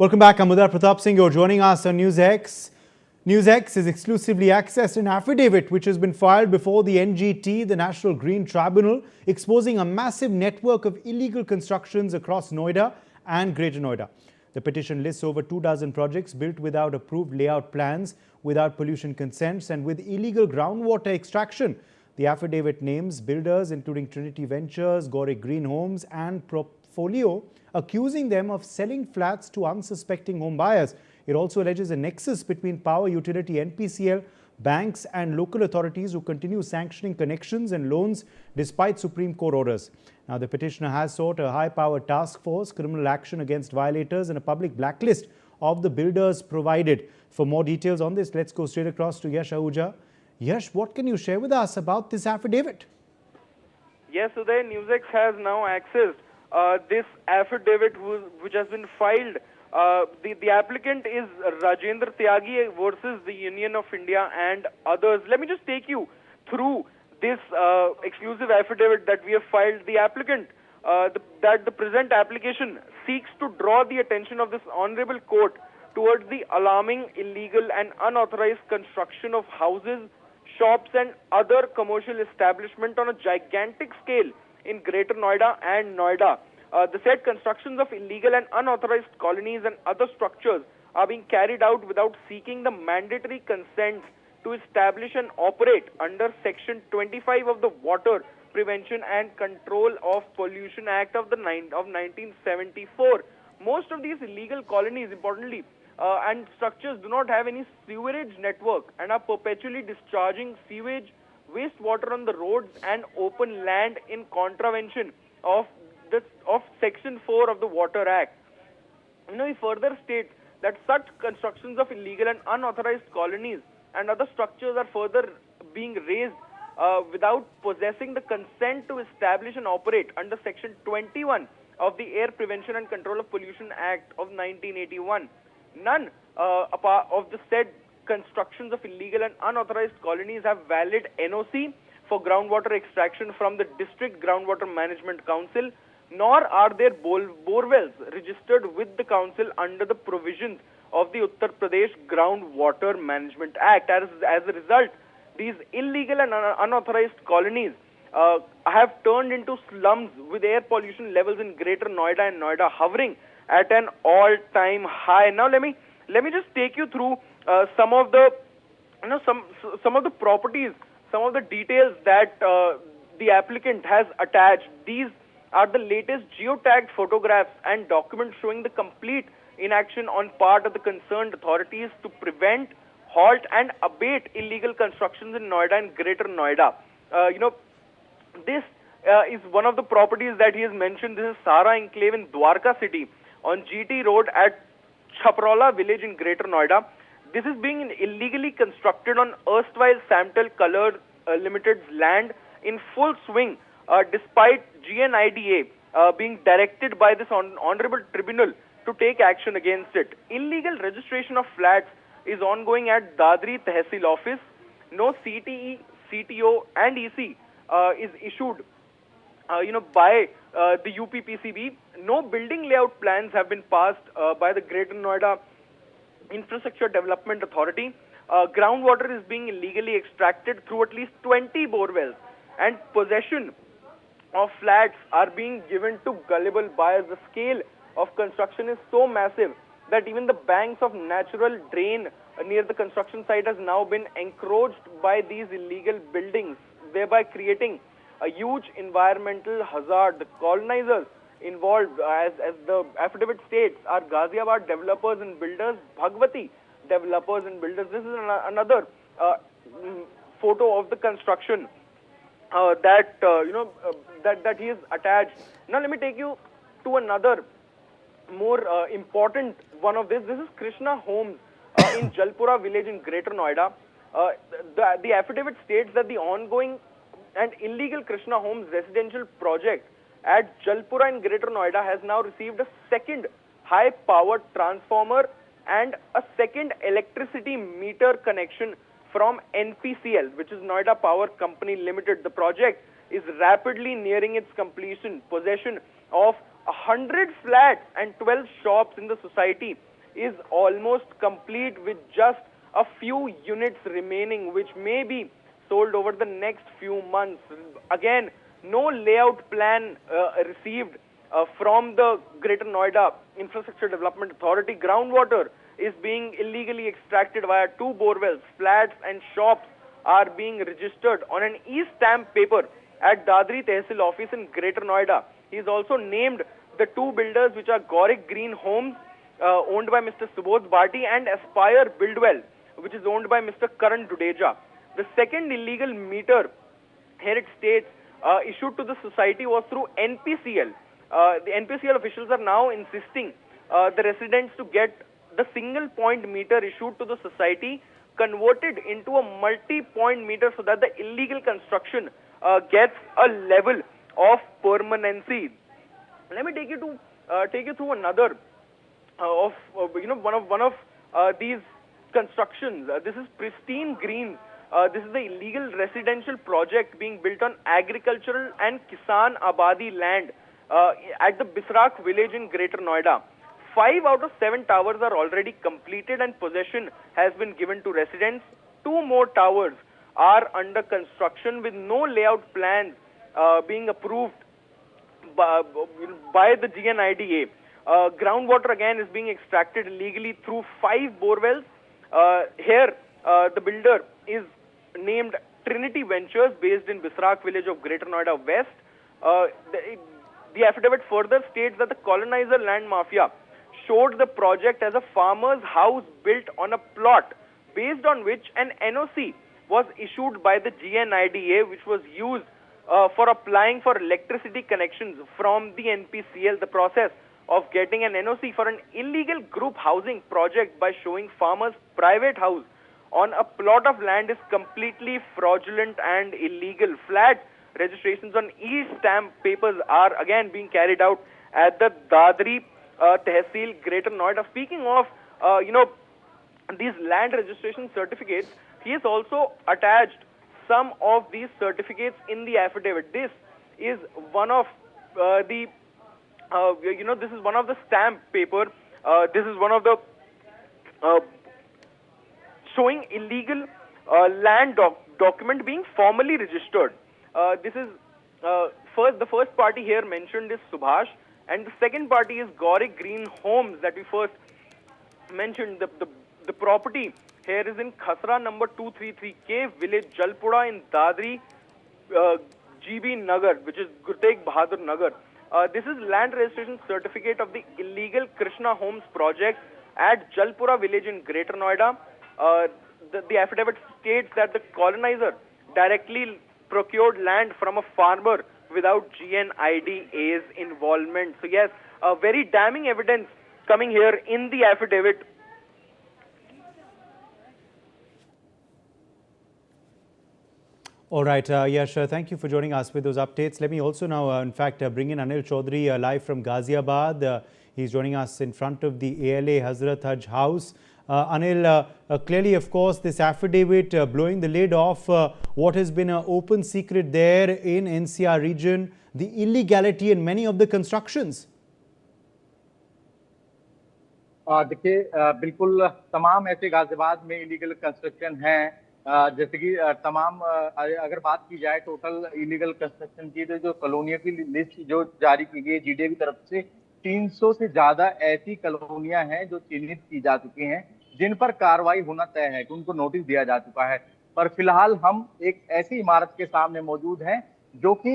Welcome back. I'm Mudar Pratap Singh. You're joining us on NewsX. NewsX is exclusively accessed an affidavit which has been filed before the NGT, the National Green Tribunal, exposing a massive network of illegal constructions across Noida and Greater Noida. The petition lists over 24 projects built without approved layout plans, without pollution consents, and with illegal groundwater extraction. The affidavit names builders including Trinity Ventures, Gore Green Homes, and Portfolio, accusing them of selling flats to unsuspecting home buyers. It also alleges a nexus between power utility NPCL, banks and local authorities who continue sanctioning connections and loans despite Supreme Court orders. Now, the petitioner has sought a high-powered task force, criminal action against violators and a public blacklist of the builders provided. For more details on this, let's go straight across to Yash Ahuja. Yash, what can you share with us about this affidavit? Yes, Uday, NewsX has now accessed this affidavit which has been filed. The applicant is Rajendra Tyagi versus the Union of India and others. Let me just take you through this exclusive affidavit that we have filed. The applicant, that the present application seeks to draw the attention of this honorable court towards the alarming, illegal and unauthorized construction of houses, shops and other commercial establishment on a gigantic scale in Greater Noida and Noida. The said constructions of illegal and unauthorized colonies and other structures are being carried out without seeking the mandatory consent to establish and operate under Section 25 of the Water Prevention and Control of Pollution Act of 1974. Most of these illegal colonies, importantly, and structures do not have any sewerage network and are perpetually discharging sewage, wastewater on the roads and open land in contravention of Section 4 of the Water Act. He further states that such constructions of illegal and unauthorized colonies and other structures are further being raised without possessing the consent to establish and operate under Section 21 of the Air Prevention and Control of Pollution Act of 1981. None of the said constructions of illegal and unauthorized colonies have valid NOC for groundwater extraction from the District Groundwater Management Council, nor are their borewells registered with the council under the provisions of the Uttar Pradesh Groundwater Management Act. As a result, these illegal and unauthorized colonies have turned into slums with air pollution levels in Greater Noida and Noida hovering at an all-time high. Now, let me just take you through some of the some of the properties, some of the details that the applicant has attached. These are the latest geotagged photographs and documents showing the complete inaction on part of the concerned authorities to prevent, halt and abate illegal constructions in Noida and Greater Noida. This is one of the properties that he has mentioned. This is Sara Enclave in Dwarka City on GT Road at Chaprola village in Greater Noida. This is being illegally constructed on erstwhile Samtel Color Limited's land in full swing, despite GNIDA being directed by this honorable tribunal to take action against it. Illegal registration of flats is ongoing at Dadri Tehsil office. No CTE, CTO and EC is issued by the UPPCB. No building layout plans have been passed by the Greater Noida Infrastructure Development Authority. Groundwater is being illegally extracted through at least 20 borewells, and possession of flats are being given to gullible buyers. The scale of construction is so massive that even the banks of natural drain near the construction site has now been encroached by these illegal buildings, thereby creating a huge environmental hazard. The colonizers involved, as the affidavit states, are Ghaziabad developers and builders, Bhagwati developers and builders. This is another photo of the construction that he has attached. Now let me take you to another more important one of this. This is Krishna Homes in Jalpura village in Greater Noida. The affidavit states that the ongoing and illegal Krishna Homes residential project at Jalpura in Greater Noida has now received a second high-powered transformer and a second electricity meter connection from NPCL, which is Noida Power Company Limited. The project is rapidly nearing its completion. Possession of 100 flats and 12 shops in the society is almost complete with just a few units remaining, which may be sold over the next few months. Again, no layout plan received from the Greater Noida Infrastructure Development Authority. Groundwater is being illegally extracted via 2 borewells. Flats and shops are being registered on an e-stamp paper at Dadri Tehsil office in Greater Noida. He is also named the 2 builders, which are Gauric Green Homes, owned by Mr. Subodh Bhati, and Aspire Buildwell, which is owned by Mr. Karan Dudeja. The second illegal meter, here it states, issued to the society was through NPCL. The NPCL officials are now insisting the residents to get the single point meter issued to the society converted into a multi-point meter so that the illegal construction gets a level of permanency. Let me take you through another one of these constructions. This is Pristine Greens. This is the illegal residential project being built on agricultural and Kisan Abadi land at the Bisrak village in Greater Noida. 5 out of 7 towers are already completed and possession has been given to residents. 2 more towers are under construction with no layout plans being approved by the GNIDA. Groundwater again is being extracted illegally through 5 borewells. Here, the builder is named Trinity Ventures, based in Bisrak village of Greater Noida West. The affidavit further states that the colonizer land mafia showed the project as a farmer's house built on a plot, based on which an NOC was issued by the GNIDA, which was used for applying for electricity connections from the NPCL. The process of getting an NOC for an illegal group housing project by showing farmers' private house on a plot of land is completely fraudulent and illegal. Flat registrations on e-stamp papers are again being carried out at the Dadri Tehsil, Greater Noida. Speaking of, these land registration certificates, he has also attached some of these certificates in the affidavit. This is one of this is one of the stamp paper. This is one of the showing illegal land document being formally registered. This is the first party here mentioned is Subhash, and the second party is Gauric Green Homes that we first mentioned. The property here is in Khasra number 233K, village Jalpura in Dadri, GB Nagar, which is Guru Tegh Bahadur Nagar. This is land registration certificate of the illegal Krishna Homes project at Jalpura village in Greater Noida. The affidavit states that the colonizer directly procured land from a farmer without GNIDA's involvement. So yes, very damning evidence coming here in the affidavit. All right, Yash, thank you for joining us with those updates. Let me also now, in fact, bring in Anil Chaudhary live from Ghaziabad. He's joining us in front of the ALA Hazrat Haj House. Anil, clearly, of course, this affidavit blowing the lid off what has been an open secret there in NCR region, the illegality in many of the constructions. देखिए बिल्कुल तमाम ऐसे गाजियाबाद में illegal construction हैं, जैसे कि तमाम अगर बात की जाए टोटल इलीगल कंस्ट्रक्शन की, तो जो कॉलोनियों की लिस्ट जो जारी की गई जीडीए की तरफ से 300 से ज्यादा ऐसी कॉलोनियां हैं जो चिन्हित की जा चुकी हैं, जिन पर कार्रवाई होना तय है, कि उनको नोटिस दिया जा चुका है। पर फिलहाल हम एक ऐसी इमारत के सामने मौजूद हैं जो कि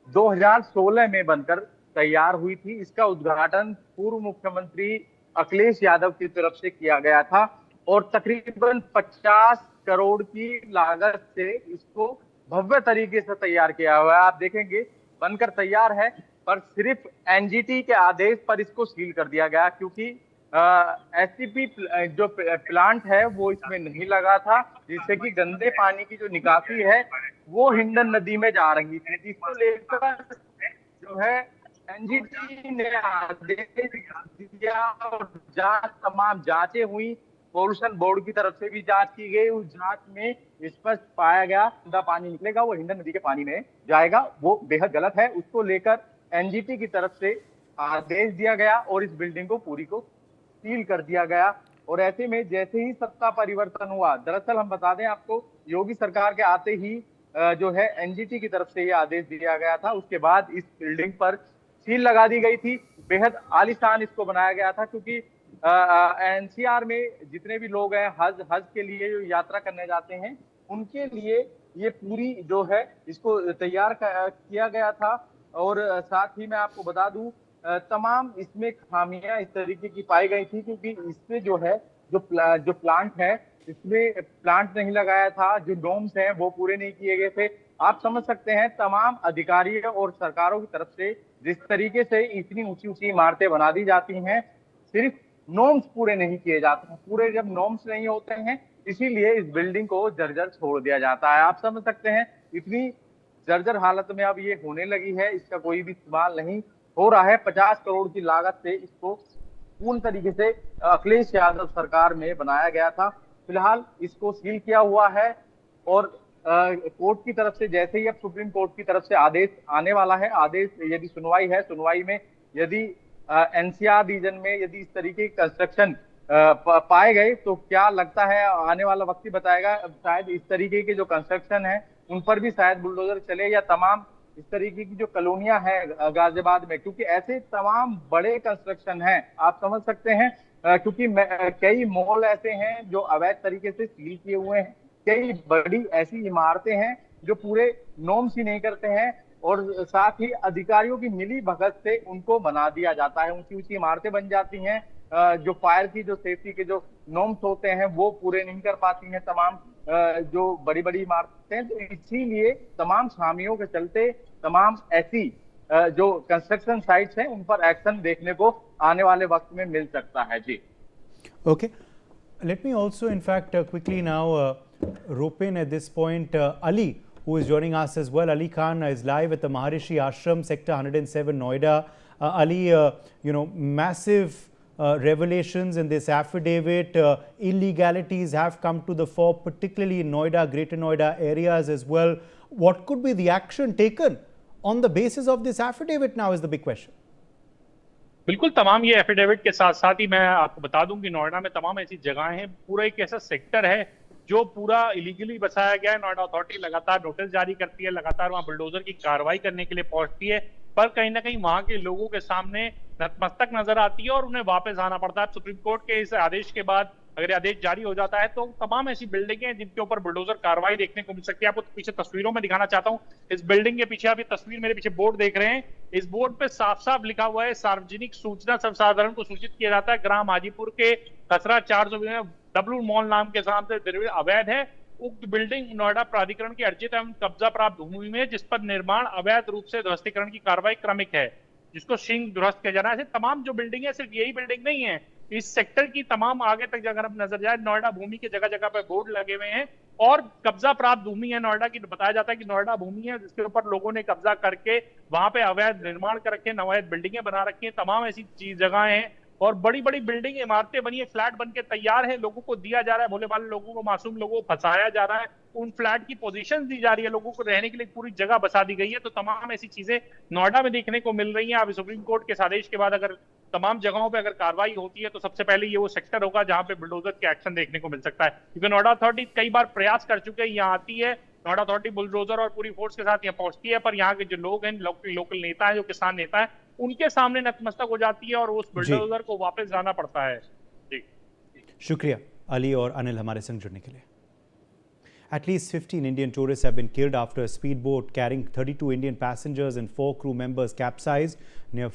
2016 में बनकर तैयार हुई थी। इसका उद्घाटन पूर्व मुख्यमंत्री अखिलेश यादव की तरफ से किया गया था और तकरीबन 50 करोड़ की लागत से इसको भव्य तरीके से तैयार किया हुआ है। आप देखेंगे बनकर तैयार है, पर सिर्फ एनजीटी के आदेश पर इसको सील कर दिया गया, क्योंकि एसटीपी जो प्लांट है वो इसमें नहीं लगा था, जिससे कि गंदे पानी की जो निकासी है वो हिंडन नदी में जा रही थी, जिसको लेकर जो है एनजीटी ने आदेश दिया और तमाम जांचें हुई। पोल्यूशन बोर्ड की तरफ से भी जांच की गई। उस जांच में स्पष्ट पाया गया गंदा पानी निकलेगा वो हिंडन नदी के पानी में जाएगा, वो बेहद गलत है। उसको लेकर एनजीटी की तरफ से आदेश दिया गया और इस बिल्डिंग को पूरी को सील कर दिया गया। और ऐसे में जैसे ही सत्ता परिवर्तन हुआ, दरअसल हम बता दें आपको, योगी सरकार के आते ही जो है एनजीटी की तरफ से ये आदेश दिया गया था। उसके बाद इस बिल्डिंग पर सील लगा दी गई थी। बेहद आलीशान इसको बनाया गया था, क्योंकि एनसीआर में जितने भी लोग हैं हज के लिए जो यात्रा करने जाते हैं, उनके लिए ये पूरी जो है इसको तैयार किया गया था। और साथ ही मैं आपको बता दूं, तमाम इसमें खामियां इस तरीके की पाई गई थी, क्योंकि इससे जो है जो प्लांट है, इसमें प्लांट नहीं लगाया था, जो नॉर्म्स हैं वो पूरे नहीं किए गए थे। आप समझ सकते हैं तमाम अधिकारियों और सरकारों की तरफ से जिस तरीके से इतनी ऊंची ऊंची इमारतें बना दी जाती हैं, सिर्फ नॉर्म्स पूरे नहीं किए जाते हैं। पूरे जब नॉर्म्स नहीं होते हैं, इसीलिए इस बिल्डिंग को जर्जर छोड़ दिया जाता है। आप समझ सकते हैं इतनी जर्जर हालत में अब ये होने लगी है, इसका कोई भी इस्तेमाल नहीं हो रहा है। 50 करोड़ की लागत से इसको पूर्ण तरीके से अखिलेश यादव सरकार में बनाया गया था। फिलहाल इसको सील किया हुआ है और कोर्ट की तरफ से जैसे ही अब सुप्रीम कोर्ट की तरफ से आदेश आने वाला है, आदेश यदि सुनवाई है, सुनवाई में यदि एनसीआर रीजन में यदि इस तरीके की कंस्ट्रक्शन पाए गए, तो क्या लगता है आने वाला वक्त ही बताएगा। शायद इस तरीके के जो कंस्ट्रक्शन है उन पर भी शायद बुलडोजर चले, या तमाम इस तरीके की जो कॉलोनियां हैं गाजियाबाद में, क्योंकि ऐसे तमाम बड़े कंस्ट्रक्शन हैं, आप समझ सकते हैं। क्योंकि कई मॉल ऐसे हैं जो अवैध तरीके से सील किए हुए हैं, कई बड़ी ऐसी इमारतें हैं जो पूरे नॉर्म्स ही नहीं करते हैं, और साथ ही अधिकारियों की मिली भगत से उनको बना दिया जाता है। ऊंची ऊंची इमारतें बन जाती हैं, जो फायर की जो सेफ्टी के जो नॉर्म्स होते हैं वो पूरे नहीं कर पाती हैं तमाम जो बड़ी बड़ी इमारतें। तो इसीलिए तमाम खामियों के चलते तमाम ऐसी जो कंस्ट्रक्शन साइट्स हैं उन पर एक्शन देखने को आने वाले वक्त में मिल सकता है। जी, Okay. Let me also, in fact, quickly now rope in at this point Ali, who is joining us as well. Ali Khan is live at the Maharishi Ashram, Sector 107, Noida. Ali, massive revelations in this affidavit. Illegalities have come to the fore, particularly in Noida, Greater Noida areas as well. What could be the action taken on the basis of this affidavit now is the big question. बिल्कुल, तमाम ये affidavit के साथ साथ ही मैं आपको बता दूं कि नोएडा में तमाम ऐसी जगहें हैं, पूरा एक ऐसा सेक्टर है जो पूरा इलीगली बसाया गया है। नोएडा अथॉरिटी लगातार नोटिस जारी करती है, लगातार वहां बुलडोजर की कार्रवाई करने के लिए पहुंचती है, पर कहीं ना कहीं वहां के लोगों के सामने नतमस्तक नजर आती है और उन्हें वापस आना पड़ता है। सुप्रीम कोर्ट के इस आदेश के बाद अगर आदेश जारी हो जाता है तो तमाम ऐसी बिल्डिंगें हैं जिनके ऊपर बुलडोजर कार्रवाई देखने को मिल सकती है। आपको पीछे तस्वीरों में दिखाना चाहता हूं, इस बिल्डिंग के पीछे आप ये तस्वीर मेरे पीछे बोर्ड देख रहे हैं, इस बोर्ड पे साफ साफ लिखा हुआ है सार्वजनिक सूचना सर्वसाधारण को सूचित किया जाता है, ग्राम हाजीपुर के खसरा 400 डब्लू मॉल नाम के साथ अवैध है। उक्त बिल्डिंग नोएडा प्राधिकरण की अर्जित एवं कब्जा प्राप्त भूमि में जिस पर निर्माण अवैध रूप से ध्वस्तीकरण की कार्रवाई क्रमिक है, जिसको शीघ्र दुरुस्त किया जाना है। ऐसे तमाम जो बिल्डिंग है, सिर्फ यही बिल्डिंग नहीं है, इस सेक्टर की तमाम आगे तक अगर हम नजर जाए, नोएडा भूमि के जगह जगह पे बोर्ड लगे हुए हैं और कब्जा प्राप्त भूमि है नोएडा की। बताया जाता है कि नोएडा भूमि है जिसके ऊपर लोगों ने कब्जा करके वहां पे अवैध निर्माण कर रखे, अवैध बिल्डिंगें बना रखी हैं। तमाम ऐसी जगह हैं और बड़ी बड़ी बिल्डिंग इमारतें बनी है, फ्लैट बन के तैयार है, लोगों को दिया जा रहा है, भोले भाले लोगों को, मासूम लोगों को फंसाया जा रहा है, उन फ्लैट की पोजीशन दी जा रही है, लोगों को रहने के लिए पूरी जगह बसा दी गई है। तो तमाम ऐसी चीजें नोएडा में देखने को मिल रही हैं। अब सुप्रीम कोर्ट के आदेश के बाद अगर तमाम जगहों पे अगर कार्रवाई होती है तो सबसे पहले ये वो सेक्टर होगा जहां पे बुलडोजर के एक्शन देखने को मिल सकता है, क्योंकि नोएडा अथॉरिटी कई बार प्रयास कर चुके हैं, यहाँ आती है नोएडा अथॉरिटी बुलडोजर और पूरी फोर्स के साथ यहाँ पहुंचती है, पर यहाँ के जो लोग हैं, लोकल नेता हैं, जो किसान नेता हैं, उनके सामने नतमस्तक हो जाती है और उस बुलडोजर को वापस जाना पड़ता है। जी, शुक्रिया अली और अनिल हमारे संग जुड़ने के लिए। At least 15 Indian tourists have been killed after a speedboat carrying 32 Indian passengers and 4 crew members capsized near